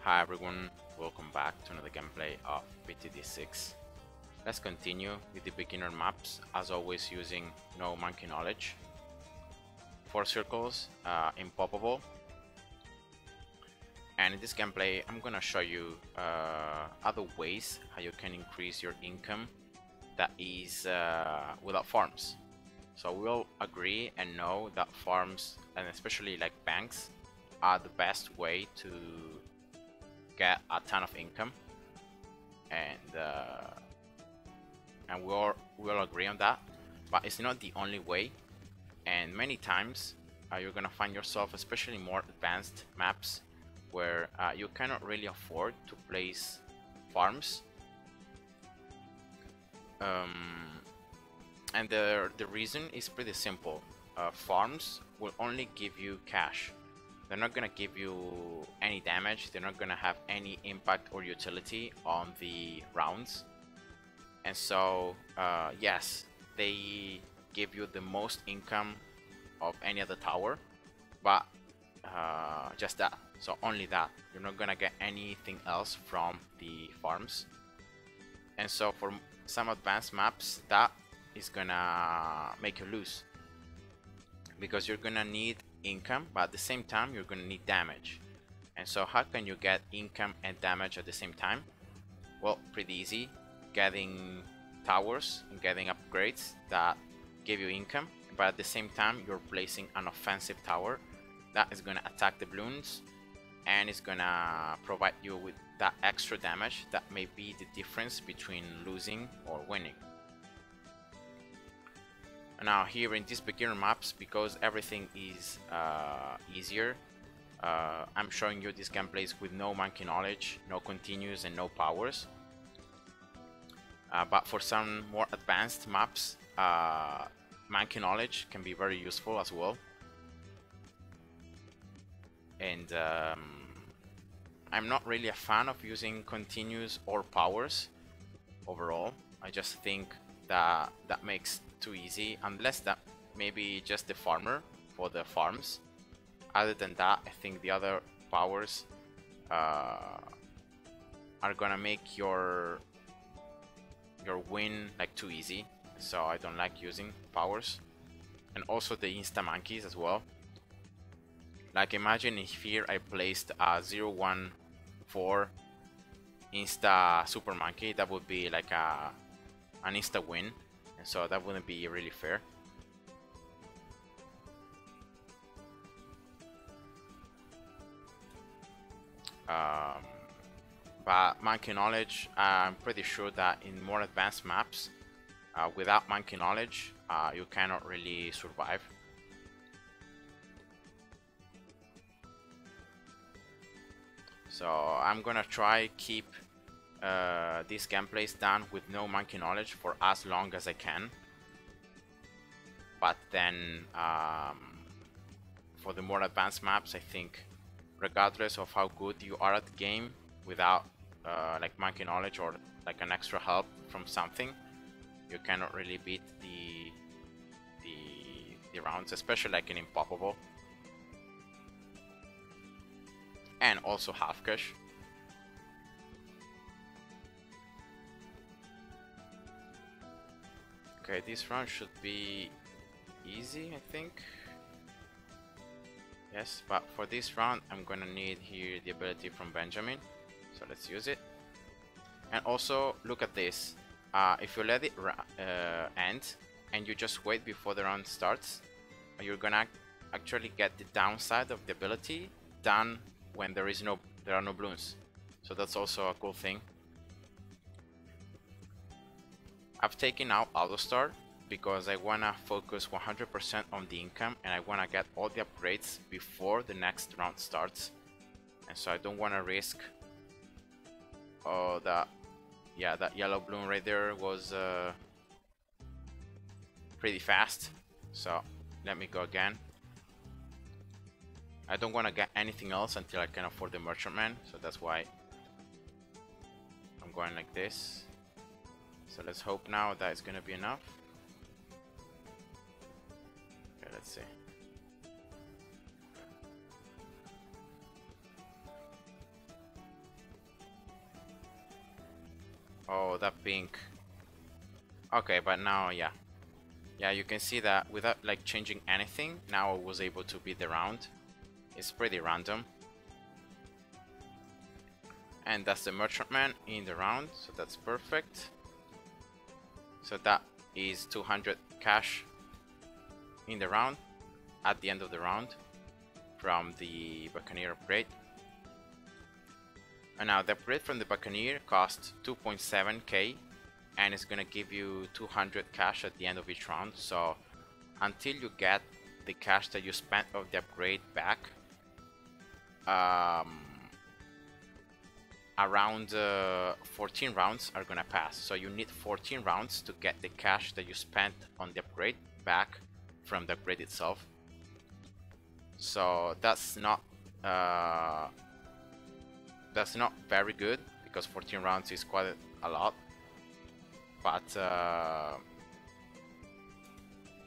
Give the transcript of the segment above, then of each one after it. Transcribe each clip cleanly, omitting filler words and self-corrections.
Hi everyone, welcome back to another gameplay of PTD6. Let's continue with the beginner maps, as always using no monkey knowledge. 4 circles, Impoppable. And in this gameplay I'm gonna show you other ways how you can increase your income that is without farms. So we'll agree and know that farms, and especially like banks, are the best way to get a ton of income, and we'll agree on that. But it's not the only way, and many times you're gonna find yourself, especially more advanced maps, where you cannot really afford to place farms. And the reason is pretty simple. Farms will only give you cash. They're not gonna give you any damage. They're not gonna have any impact or utility on the rounds. And so yes, they give you the most income of any other tower, but just that. So only that. You're not gonna get anything else from the farms. And so for some advanced maps, that is gonna make you lose, because you're gonna need income, but at the same time you're gonna need damage. And so how can you get income and damage at the same time? Well, pretty easy. Getting towers and getting upgrades that give you income, but at the same time you're placing an offensive tower that is gonna attack the balloons, and it's gonna provide you with that extra damage that may be the difference between losing or winning. Now here in these beginner maps, because everything is easier, I'm showing you these gameplays with no monkey knowledge, no continues, and no powers. But for some more advanced maps, monkey knowledge can be very useful as well. And I'm not really a fan of using continues or powers overall. I just think that that makes too easy, unless that maybe just the farmer for the farms. Other than that, I think the other powers are gonna make your win like too easy, so I don't like using powers. And also the insta monkeys as well. Like imagine if here I placed a 0-1-4 insta super monkey, that would be like an insta win, and so that wouldn't be really fair. But monkey knowledge, I'm pretty sure that in more advanced maps, without monkey knowledge, you cannot really survive. So I'm gonna try keep these gameplays done with no monkey knowledge for as long as I can. But then for the more advanced maps, I think regardless of how good you are at the game, without like monkey knowledge or like an extra help from something, you cannot really beat the rounds, especially like in Impoppable. And also half cash. Okay, this round should be easy, I think. Yes, but for this round I'm gonna need here the ability from Benjamin, so let's use it. And also look at this. If you let it end and you just wait before the round starts, you're gonna actually get the downside of the ability done when there are no balloons. So that's also a cool thing. I've taken out auto start because I wanna focus 100% on the income, and I wanna get all the upgrades before the next round starts. And so I don't wanna risk that yellow balloon right there was pretty fast. So let me go again. I don't want to get anything else until I can afford the merchantman, so that's why I'm going like this. So let's hope now that it's gonna be enough. Okay, let's see. Oh, that pink. Okay, but now, yeah. Yeah, you can see that without like changing anything, now I was able to beat the round. It's pretty random. And that's the merchantman in the round, so that's perfect. So that is 200 cash in the round, at the end of the round, from the Buccaneer upgrade. And now the upgrade from the Buccaneer costs 2.7k, and it's gonna give you 200 cash at the end of each round. So until you get the cash that you spent of the upgrade back, around 14 rounds are gonna pass. So you need 14 rounds to get the cash that you spent on the upgrade back from the upgrade itself. So that's not very good, because 14 rounds is quite a lot. But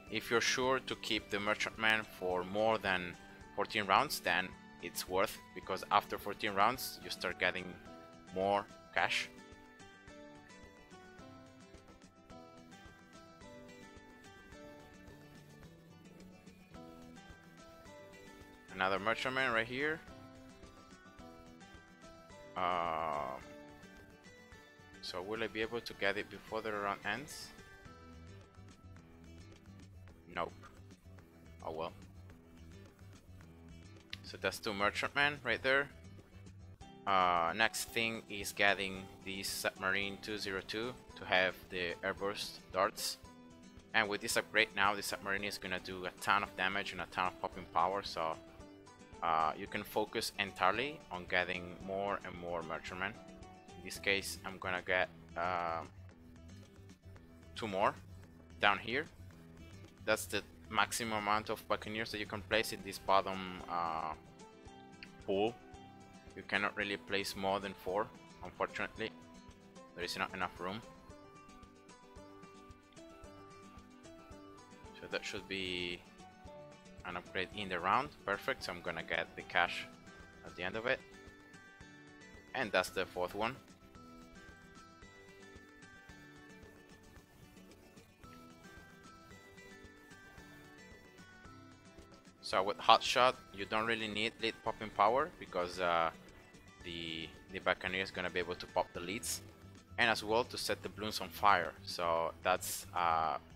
if you're sure to keep the merchantman for more than 14 rounds, then it's worth, because after 14 rounds you start getting more cash. Another merchantman right here. So will I be able to get it before the round ends? Nope. Oh well. So that's 2 merchantmen right there. Next thing is getting the Submarine 202 to have the airburst darts. And with this upgrade now, the Submarine is gonna do a ton of damage and a ton of popping power, so you can focus entirely on getting more and more merchantmen. In this case, I'm gonna get 2 more down here. That's the maximum amount of Buccaneers that you can place in this bottom pool. You cannot really place more than 4, unfortunately. There is not enough room. So that should be an upgrade in the round. Perfect, so I'm gonna get the cash at the end of it. And that's the 4th one. So with Hot Shot, you don't really need lead popping power, because the Buccaneer is gonna be able to pop the leads, and as well to set the Bloons on fire. So that's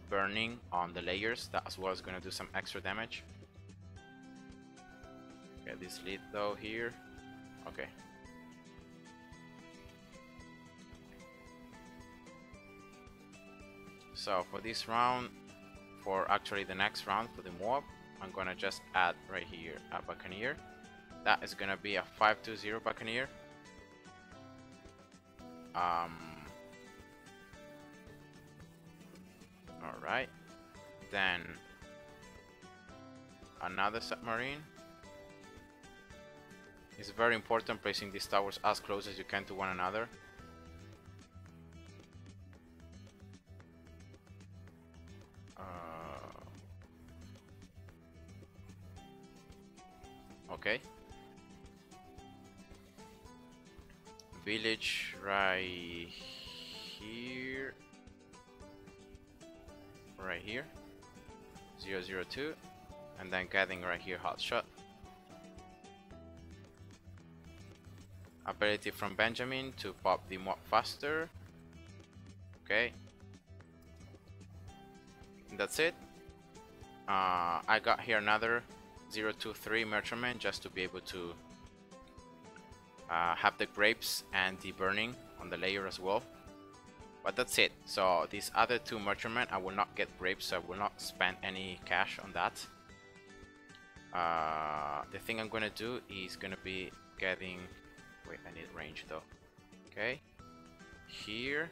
burning on the layers. That as well is gonna do some extra damage. Get this lead though here. Okay. So for this round, for actually the next round for the Moab, I'm gonna just add right here a Buccaneer. That is gonna be a 520 Buccaneer. Alright. Then another Submarine. It's very important placing these towers as close as you can to one another. Okay. Village right here. Right here. 002. And then getting right here Hot Shot. Ability from Benjamin to pop the mob faster. Okay. And that's it. I got here another 023 merchantman just to be able to have the grapes and the burning on the layer as well. But that's it. So these other 2 merchantmen, I will not get grapes, so I will not spend any cash on that. The thing I'm gonna do is gonna be getting... Wait, I need range though. Okay. Here.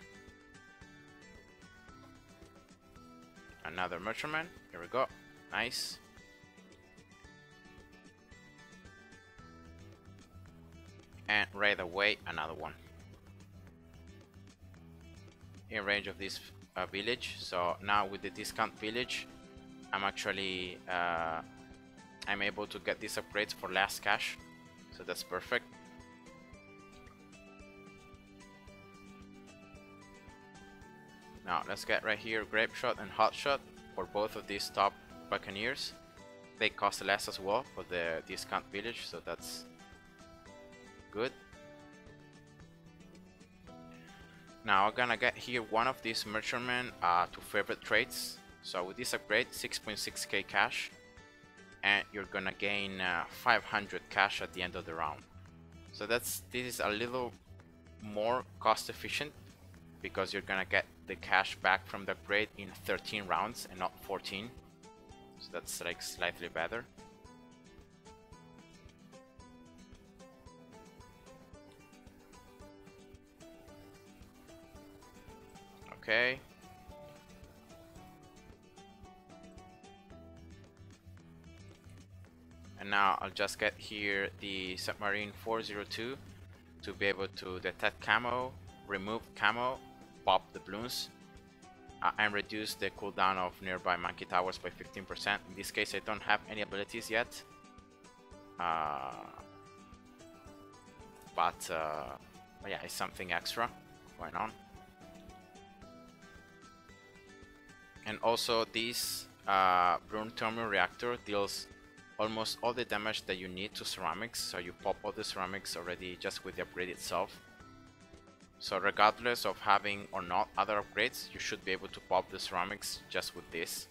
Another merchantman. Here we go. Nice. And right away another one in range of this village. So now with the discount village, I'm actually I'm able to get these upgrades for less cash, so that's perfect. Now let's get right here Grape Shot and Hot Shot for both of these top Buccaneers. They cost less as well for the discount village, so that's good. Now I'm gonna get here one of these merchantmen to favorite trades. So with this upgrade, 6.6k cash, and you're gonna gain 500 cash at the end of the round. So this is a little more cost efficient because you're gonna get the cash back from the upgrade in 13 rounds and not 14. So that's like slightly better. Okay. And now I'll just get here the Submarine 402 to be able to detect camo, remove camo, pop the Bloons, and reduce the cooldown of nearby monkey towers by 15%. In this case, I don't have any abilities yet, but yeah, it's something extra going on. And also, this Bloon thermal reactor deals almost all the damage that you need to ceramics, so you pop all the ceramics already just with the upgrade itself. So regardless of having or not other upgrades, you should be able to pop the ceramics just with this.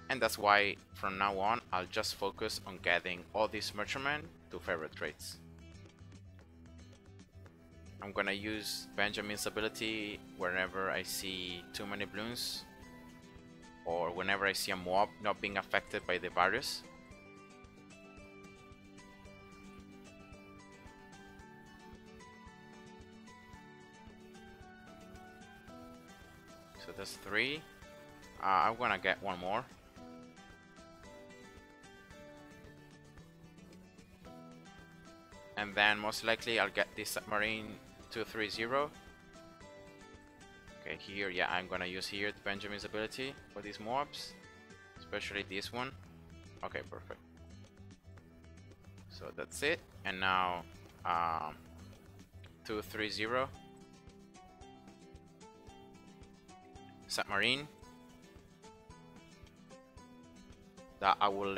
And that's why from now on I'll just focus on getting all these merchantmen to favorite trades. I'm gonna use Benjamin's ability whenever I see too many Bloons, or whenever I see a mob not being affected by the virus. So that's 3. I'm gonna get one more. And then most likely I'll get this Submarine 230. Okay, here, yeah, I'm gonna use here the Benjamin's ability for these mobs, especially this one. Okay, perfect. So that's it. And now 230 Submarine. That I will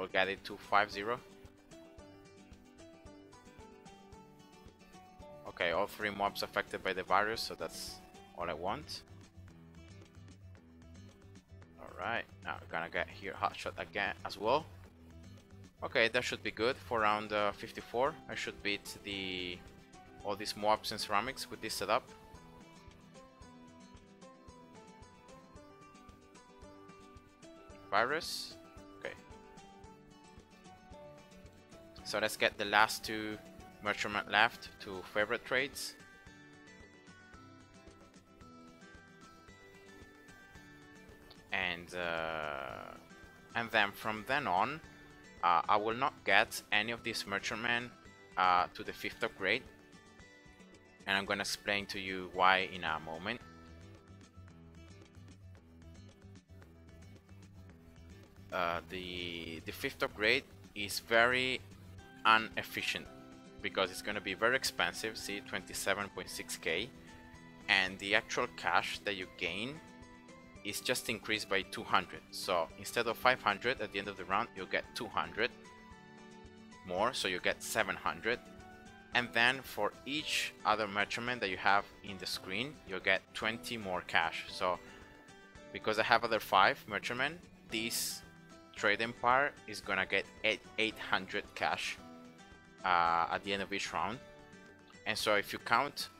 get it to 50. Okay, all 3 mobs affected by the virus, so that's all I want. Alright, now we're gonna get here Hotshot again as well. Okay, that should be good for round 54. I should beat all these mobs and ceramics with this setup. Virus. Okay. So let's get the last 2 merchantmen left to favorite trades. And then from then on, I will not get any of these merchantmen to the 5th upgrade, and I'm gonna explain to you why in a moment. The 5th upgrade is very inefficient because it's gonna be very expensive. See, 27.6k, and the actual cash that you gain is just increased by 200. So instead of 500 at the end of the round, you'll get 200 more, so you get 700. And then for each other merchantman that you have in the screen, you'll get 20 more cash. So because I have other 5 merchantmen, this trade empire is gonna get 800 cash at the end of each round. And so if you count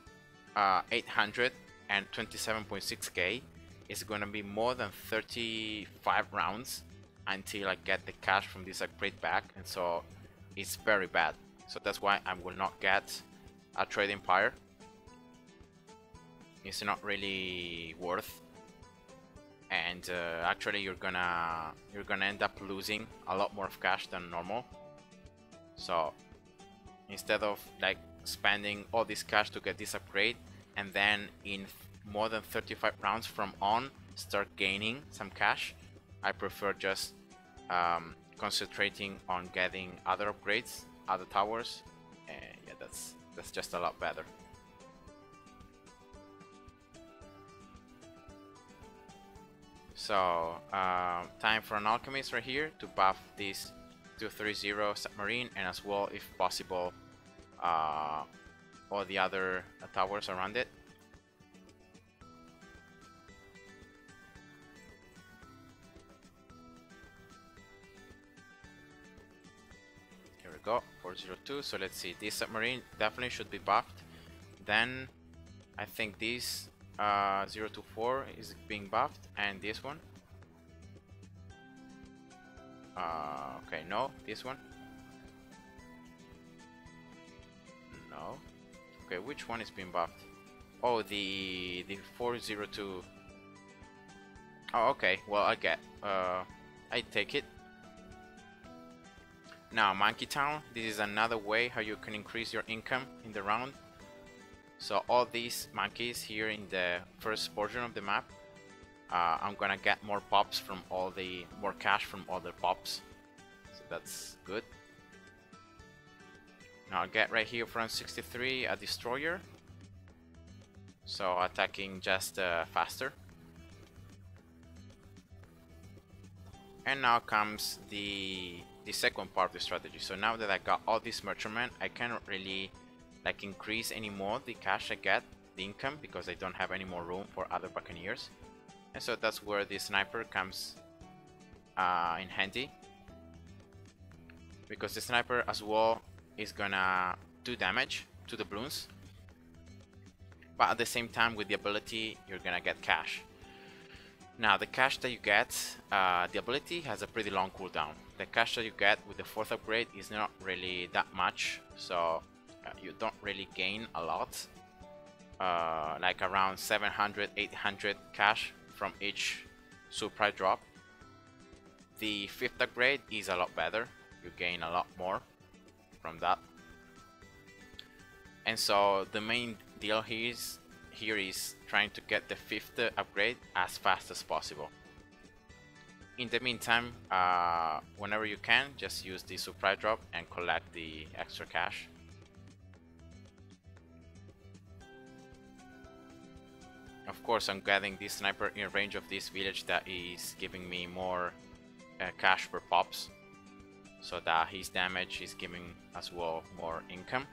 800 and 27.6k, it's gonna be more than 35 rounds until I get the cash from this upgrade back, and so it's very bad. So that's why I will not get a trade empire. It's not really worth, and actually you're gonna end up losing a lot more of cash than normal. So instead of like spending all this cash to get this upgrade and then in more than 35 rounds from on start gaining some cash, I prefer just concentrating on getting other upgrades, other towers, and yeah, that's just a lot better. So time for an alchemist right here to buff this 230 submarine, and as well, if possible, all the other towers around it. Here we go, 402. So let's see, this submarine definitely should be buffed. Then I think this 024 is being buffed, and this one. Okay, no, this one. No. Okay, which one is being buffed? Oh, the 402. Oh, okay. Well, I take it. Now, Monkey Town. This is another way how you can increase your income in the round. So all these monkeys here in the first portion of the map, I'm gonna get more pops from more cash from all the pops. So that's good. Now I'll get right here from 63 a destroyer. So attacking just faster. And now comes the second part of the strategy. So now that I got all these merchantmen, I cannot really like increase anymore the cash I get, the income, because I don't have any more room for other buccaneers. And so that's where the sniper comes in handy, because the sniper as well is gonna do damage to the balloons, but at the same time with the ability you're gonna get cash. Now the cash that you get, the ability has a pretty long cooldown. The cash that you get with the 4th upgrade is not really that much, so you don't really gain a lot, like around 700 800 cash from each supply drop. The 5th upgrade is a lot better, you gain a lot more from that. And so the main deal here is trying to get the 5th upgrade as fast as possible. In the meantime, whenever you can, just use the supply drop and collect the extra cash. Of course, I'm getting this sniper in range of this village that is giving me more cash per pops, so that his damage is giving as well more income.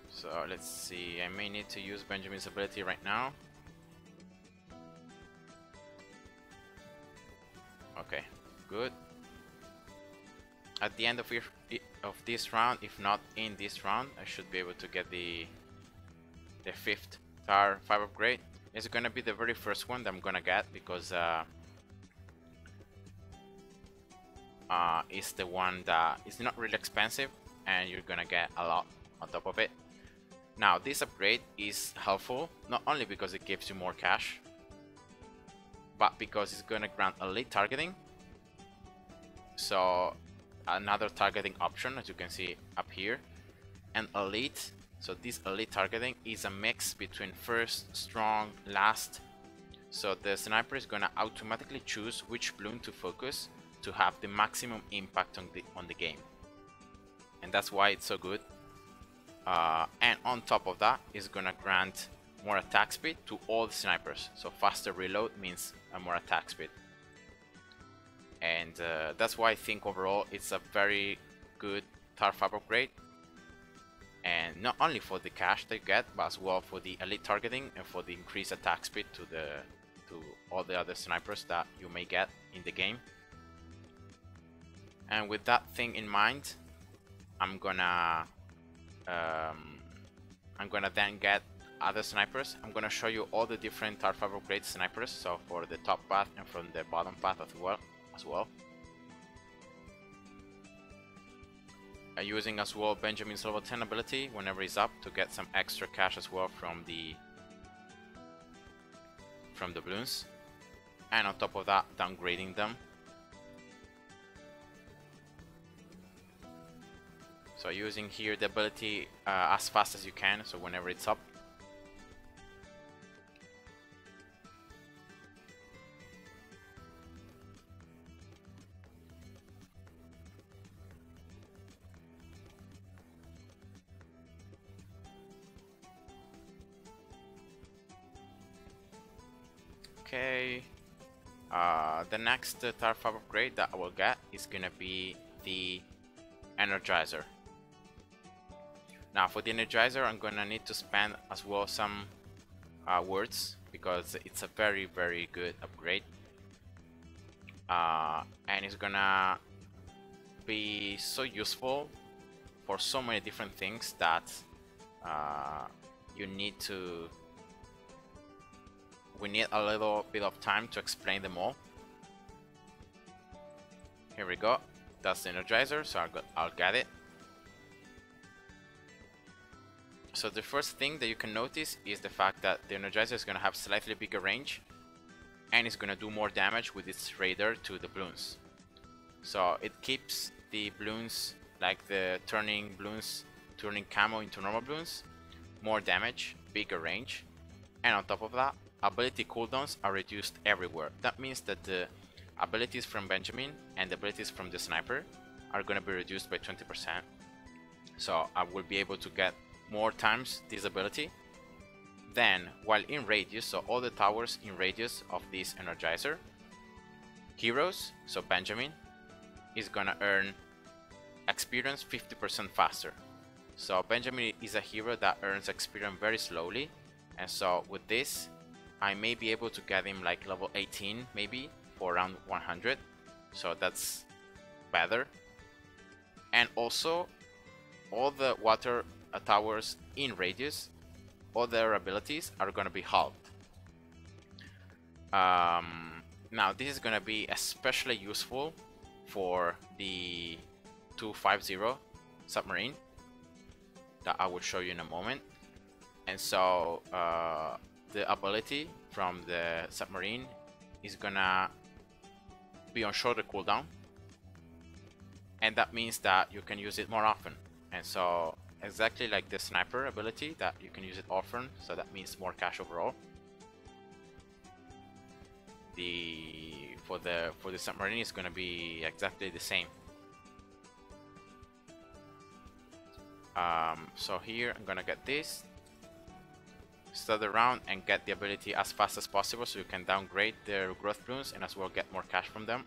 So let's see, I may need to use Benjamin's ability right now. Okay, good. At the end of this round, if not in this round, I should be able to get the 5th Tar 5 upgrade. It's gonna be the very first one that I'm gonna get, because it's the one that is not really expensive and you're gonna get a lot on top of it. Now this upgrade is helpful not only because it gives you more cash, but because it's gonna grant elite targeting. So another targeting option, as you can see up here, and elite. So this elite targeting is a mix between first, strong, last. So the sniper is gonna automatically choose which balloon to focus to have the maximum impact on the game, and that's why it's so good. And on top of that, it's gonna grant more attack speed to all the snipers. So faster reload means a more attack speed. And that's why I think overall it's a very good Tar 5 upgrade, and not only for the cash they get, but as well for the elite targeting and for the increased attack speed to all the other snipers that you may get in the game. And with that thing in mind, I'm gonna then get other snipers. I'm gonna show you all the different Tar 5 upgrade snipers, so for the top path and from the bottom path as well. Using as well Benjamin's level 10 ability whenever he's up to get some extra cash as well from the balloons, and on top of that, downgrading them. So using here the ability as fast as you can, so whenever it's up. Okay. The next Tower 5 upgrade that I will get is gonna be the Energizer. Now for the Energizer, I'm gonna need to spend as well some words, because it's a very good upgrade, and it's gonna be so useful for so many different things that we need a little bit of time to explain them all. Here we go. That's the Energizer, so I'll get it. So the first thing that you can notice is the fact that the Energizer is going to have slightly bigger range, and it's going to do more damage with its radar to the Bloons. So it keeps the Bloons, like the turning camo into normal Bloons, more damage, bigger range, and on top of that, ability cooldowns are reduced everywhere. That means that the abilities from Benjamin and the abilities from the sniper are going to be reduced by 20%. So I will be able to get more times this ability. Then while in radius, so all the towers in radius of this Energizer, heroes, so Benjamin, is gonna earn experience 50% faster. So Benjamin is a hero that earns experience very slowly, and so with this I may be able to get him like level 18 maybe for around 100, so that's better. And also all the water towers in radius, all their abilities are gonna be halved. Now this is gonna be especially useful for the 250 submarine that I will show you in a moment. And so the ability from the submarine is gonna be on shorter cooldown, and that means that you can use it more often. And so exactly like the sniper ability, that you can use it often, so that means more cash overall. For the submarine is gonna be exactly the same. So here I'm gonna get this, start the round and get the ability as fast as possible, so you can downgrade their growth Bloons and as well get more cash from them.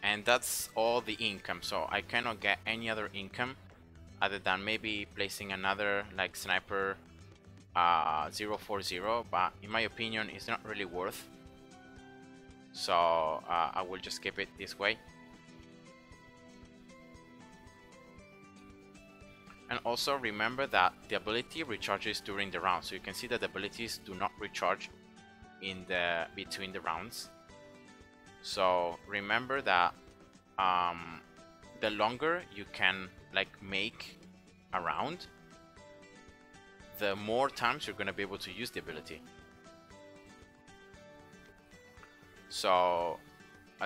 And that's all the income, so I cannot get any other income other than maybe placing another like sniper 040, but in my opinion it's not really worth, so I will just keep it this way. And also remember that the ability recharges during the round, so you can see that the abilities do not recharge in the between the rounds. So remember that the longer you can like make a round, the more times you're going to be able to use the ability. So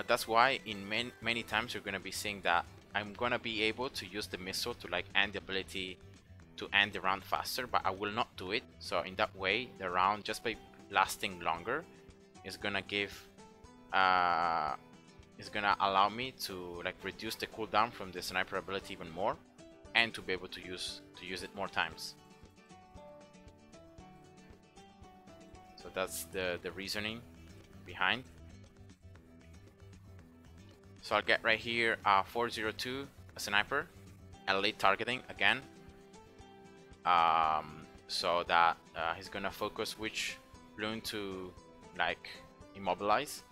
that's why in many times you're going to be seeing that I'm going to be able to use the missile to like end the ability to end the round faster, but I will not do it. So in that way the round, just by lasting longer, is going to give is going to allow me to like reduce the cooldown from the sniper ability even more, and to be able to use it more times. So that's the reasoning behind. So I'll get right here 402, a sniper, elite targeting again, so that he's gonna focus which Bloon to like immobilize.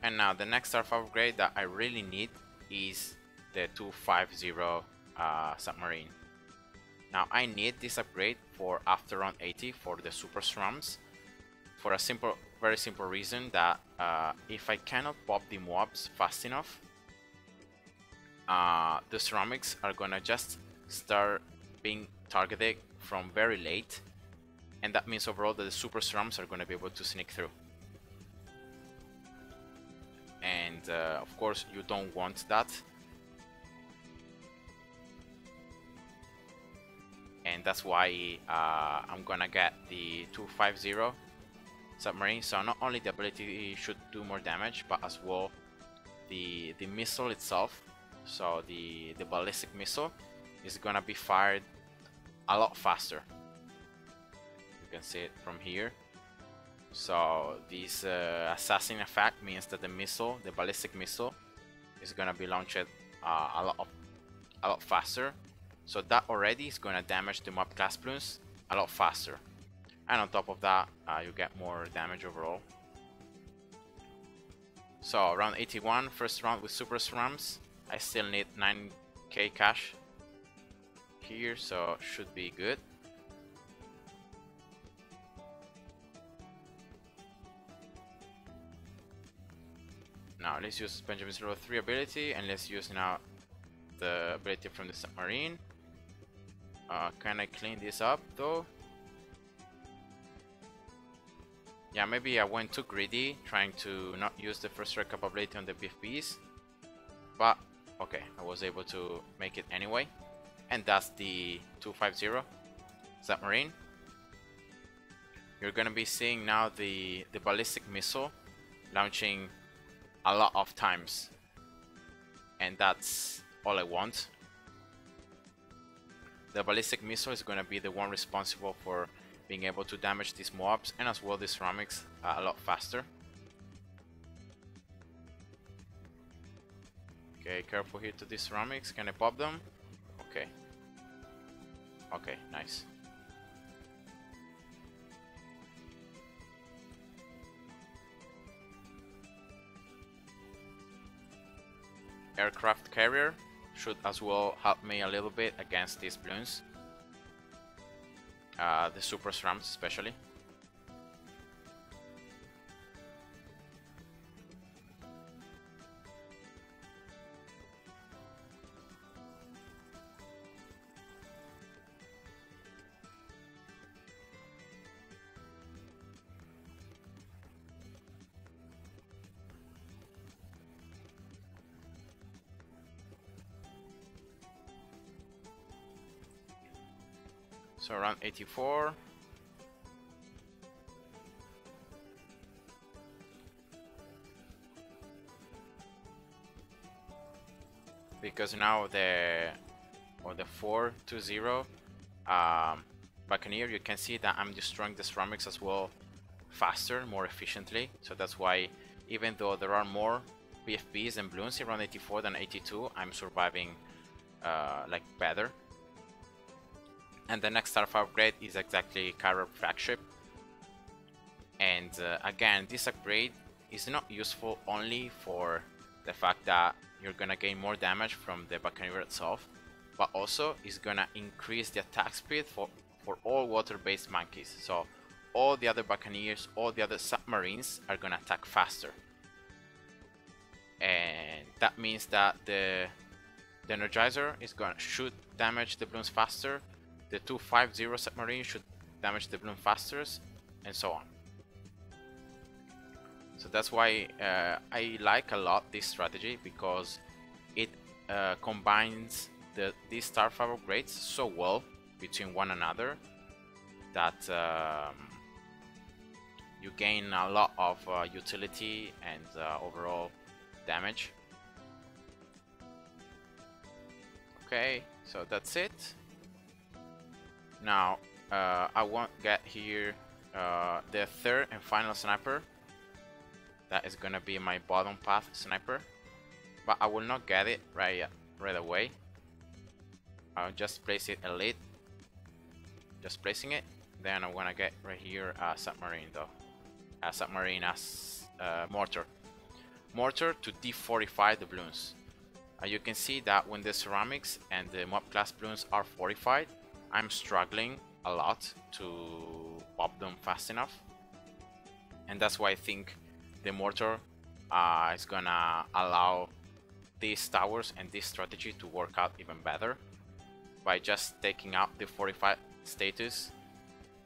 And now the next Star 5 upgrade that I really need is the 250 submarine. Now I need this upgrade for after round 80 for the super swarms, for a very simple reason that if I cannot pop the mobs fast enough, the ceramics are gonna just start being targeted from very late, and that means overall that the super swarms are gonna be able to sneak through. And of course you don't want that. And that's why I'm gonna get the 250 submarine. So not only the ability should do more damage, but as well the missile itself. So the ballistic missile is gonna be fired a lot faster. You can see it from here. So this assassin effect means that the missile, the ballistic missile, is gonna be launched a lot faster. So that already is gonna damage the mob class Bloons a lot faster. And on top of that, you get more damage overall. So round 81, first round with super SRAMs. I still need 9k cash here, so should be good. Now let's use Benjamin 03 ability, and let's use now the ability from the submarine. Can I clean this up though? Yeah, maybe I went too greedy trying to not use the first strike capability on the BFBs, but okay, I was able to make it anyway. And that's the 250 submarine. You're gonna be seeing now the ballistic missile launching a lot of times, and that's all I want. The ballistic missile is gonna be the one responsible for being able to damage these mobs and as well the ceramics a lot faster. Okay, careful here to these ceramics. Can I pop them? Okay. Okay, nice. Aircraft carrier should as well help me a little bit against these Bloons. The super SRAMs especially. So around 84. Because now the 420 Buccaneer, you can see that I'm destroying the ceramics as well faster, more efficiently. So that's why even though there are more BFBs and Bloons around 84 than 82, I'm surviving like better. And the next Starfire upgrade is exactly Carrier Flagship. And again, this upgrade is not useful only for the fact that you're gonna gain more damage from the Buccaneer itself, but also is gonna increase the attack speed for all water-based monkeys. So all the other Buccaneers, all the other submarines are gonna attack faster. And that means that the Energizer is gonna shoot damage the Bloons faster. The 250 submarine should damage the Bloon faster, and so on. So that's why I like a lot this strategy, because it combines these Starfire upgrades so well between one another that you gain a lot of utility and overall damage. Okay, so that's it. Now I won't get here the third and final sniper. That is gonna be my bottom path sniper, but I will not get it right away. I'll just place it elite, just placing it. Then I wanna get right here a submarine though, a submarine as mortar to defortify the Bloons. You can see that when the ceramics and the mob class Bloons are fortified, I'm struggling a lot to pop them fast enough, and that's why I think the mortar is gonna allow these towers and this strategy to work out even better. By just taking out the fortified status,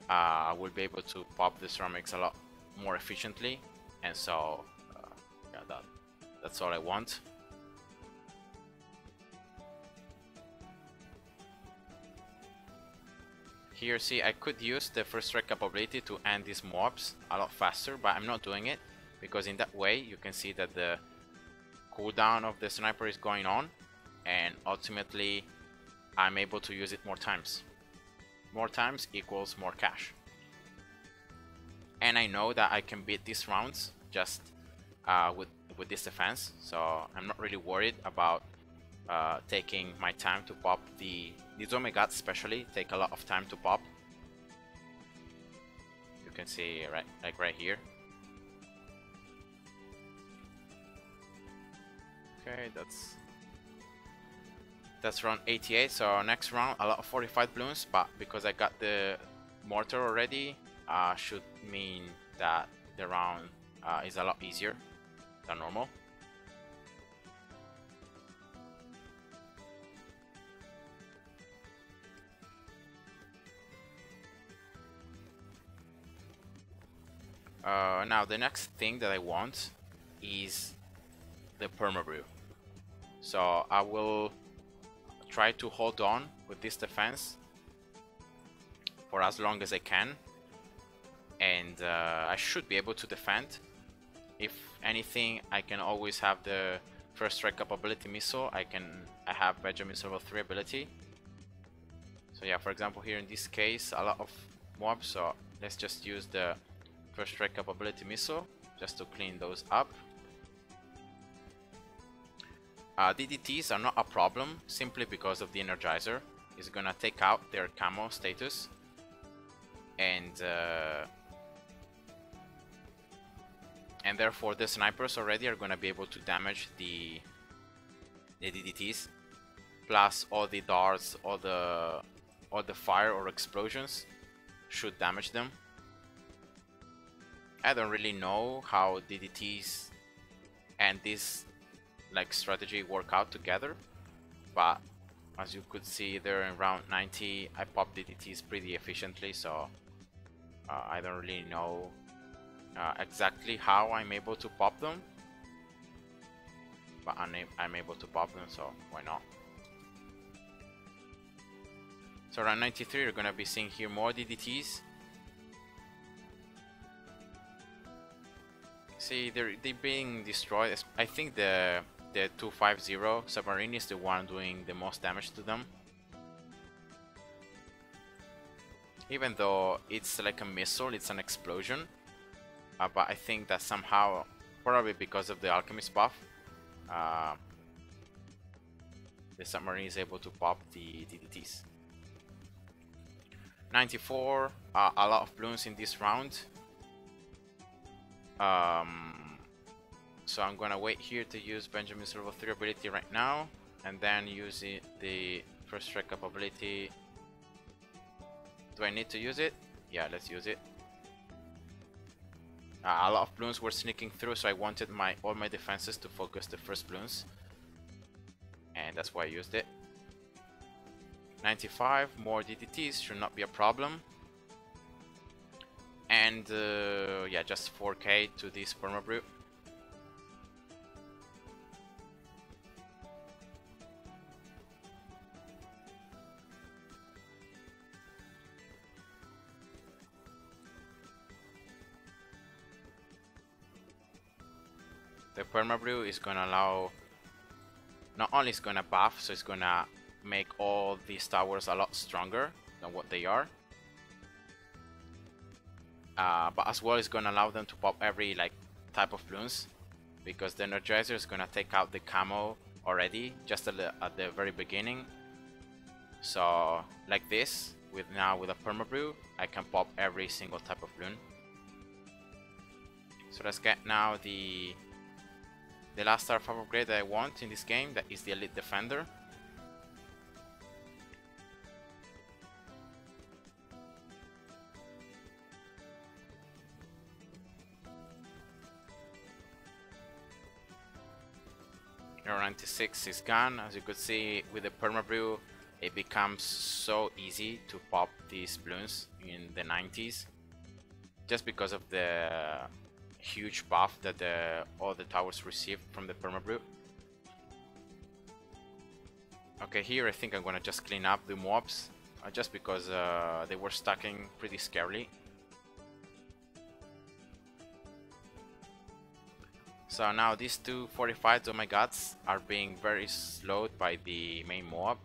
I will be able to pop the ceramics a lot more efficiently, and so yeah, that's all I want. Here, see, I could use the first strike capability to end these mobs a lot faster, but I'm not doing it because in that way you can see that the cooldown of the sniper is going on, and ultimately I'm able to use it more times. More times equals more cash. And I know that I can beat these rounds just with this defense, so I'm not really worried about taking my time to pop these Omegas, especially take a lot of time to pop. You can see right here. Okay, that's round 88. So next round a lot of 45 balloons, but because I got the mortar already, should mean that the round is a lot easier than normal. Now the next thing that I want is the permabrew. So I will try to hold on with this defense for as long as I can, and I should be able to defend. If anything, I can always have the first strike capability missile. I have Benjamin's level 3 ability. So yeah, for example, here in this case, a lot of mobs, so let's just use the first strike capability missile just to clean those up. DDTs are not a problem simply because of the Energizer. It's gonna take out their camo status, and therefore the snipers already are gonna be able to damage the DDTs, plus all the darts, all the fire or explosions should damage them. I don't really know how DDTs and this like strategy work out together, but as you could see there in round 90 I popped DDTs pretty efficiently, so I don't really know exactly how I'm able to pop them, but I'm able to pop them, so why not. So round 93 you're gonna be seeing here more DDTs. See, they're being destroyed. I think the 250 Submarine is the one doing the most damage to them. Even though it's like a missile, it's an explosion. But I think that somehow, probably because of the Alchemist buff, the Submarine is able to pop the DDTs. 94, a lot of Bloons in this round. So I'm gonna wait here to use Benjamin's level 3 ability right now, and then use the first strike capability. Do I need to use it? Yeah, let's use it. A lot of Bloons were sneaking through, so I wanted all my defenses to focus the first Bloons, and that's why I used it. 95, more DDTs should not be a problem. And yeah, just 4k to this permabrew. The permabrew is gonna allow, not only it's gonna buff, so it's gonna make all these towers a lot stronger than what they are, but as well it's gonna allow them to pop every like type of Bloons, because the Energizer is gonna take out the camo already just at the very beginning. So like this, with a permabrew, I can pop every single type of Bloon. So let's get now the last star 5 upgrade that I want in this game, that is the Elite Defender. Around 96 is gone. As you could see, with the permabrew it becomes so easy to pop these Bloons in the 90s, just because of the huge buff that all the towers received from the permabrew. Okay, here I think I'm gonna just clean up the mobs just because they were stacking pretty scarily. So now these two 45s, oh my gods, are being very slowed by the main mob.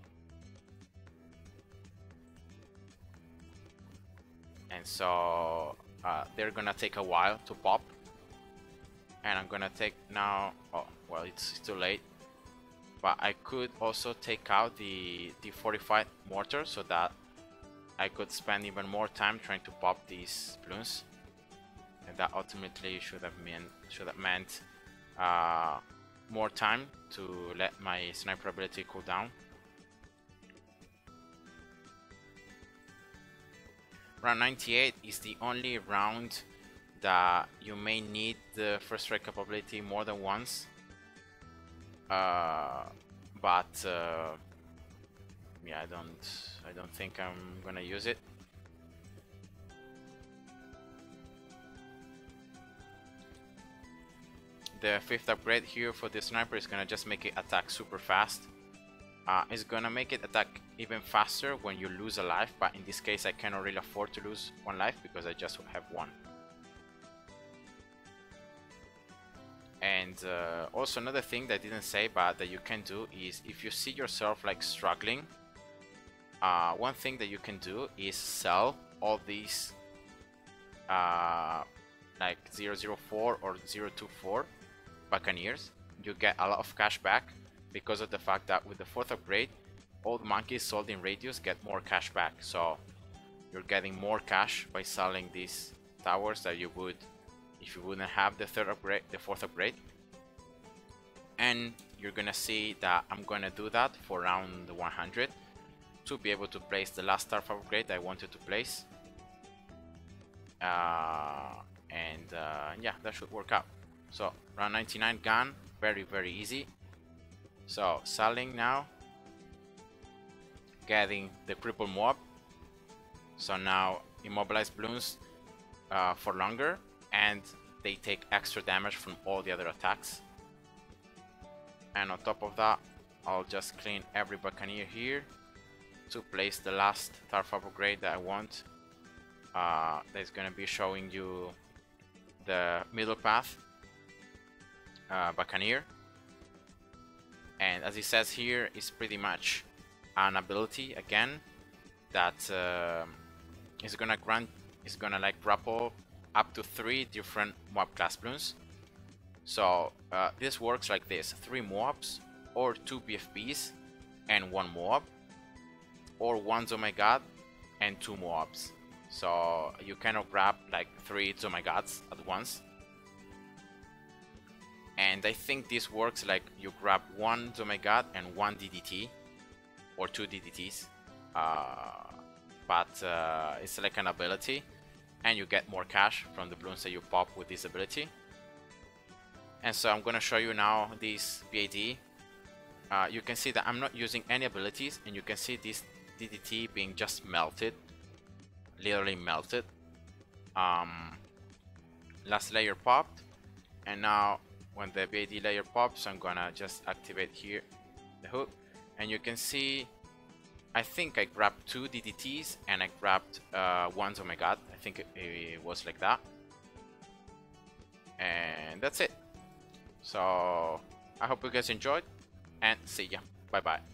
And so they're gonna take a while to pop. And I'm gonna take now, oh, well, it's too late. But I could also take out the 45 mortar so that I could spend even more time trying to pop these balloons. And that ultimately should have meant more time to let my sniper ability cool down. Round 98 is the only round that you may need the first strike capability more than once. Yeah, I don't think I'm gonna use it. The 5th upgrade here for the sniper is gonna just make it attack super fast. It's gonna make it attack even faster when you lose a life, but in this case I cannot really afford to lose one life because I just have one. And also another thing that I didn't say but that you can do is if you see yourself like struggling, one thing that you can do is sell all these like 004 or 024 Buccaneers. You get a lot of cash back because of the fact that with the 4th upgrade all the monkeys sold in radius get more cash back, so you're getting more cash by selling these towers that you would if you wouldn't have the 4th upgrade. And you're gonna see that I'm gonna do that for round 100 to be able to place the last Starf upgrade I wanted to place. Yeah, that should work out. So round 99 gun, very easy. So selling now, getting the cripple mob. So now immobilize balloons for longer, and they take extra damage from all the other attacks. And on top of that, I'll just clean every Buccaneer here to place the last Tarf upgrade that I want. That's gonna be showing you the middle path Buccaneer. And as it says here, it's pretty much an ability again that is gonna like grapple up to 3 different mob class balloons. So this works like this: 3 mobs, or 2 BFBs and 1 mob, or 1 oh my god and 2 mobs. So you cannot grab like 3 oh my gods at once. And I think this works like you grab 1 oh my god and 1 DDT or 2 DDTs, but it's like an ability, and you get more cash from the balloons that you pop with this ability. And so I'm gonna show you now this BAD. You can see that I'm not using any abilities, and you can see this DDT being just melted, literally melted. Last layer popped, and now when the BAD layer pops, I'm gonna just activate here the hook, and you can see I think I grabbed 2 DDTs and I grabbed 1 oh my god. I think it was like that, and that's it. So I hope you guys enjoyed, and see ya. Bye bye.